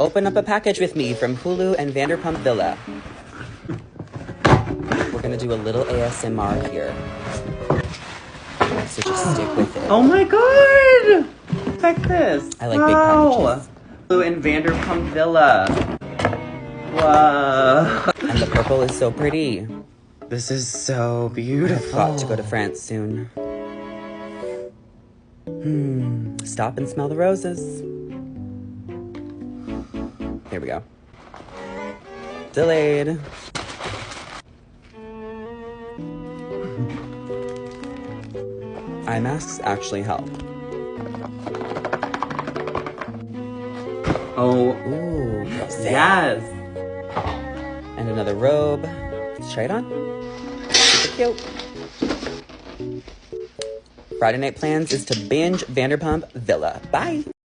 Open up a package with me from Hulu and Vanderpump Villa. We're gonna do a little ASMR here. So just stick with it. Oh my god! Check this. I like big packages. Hulu and Vanderpump Villa. Whoa. And the purple is so pretty. This is so beautiful. Got to go to France soon. Stop and smell the roses. Here we go. Delayed. Eye masks actually help. Oh, Ooh, yes. And another robe. Let's try it on. Super cute. Friday night plans is to binge Vanderpump Villa. Bye.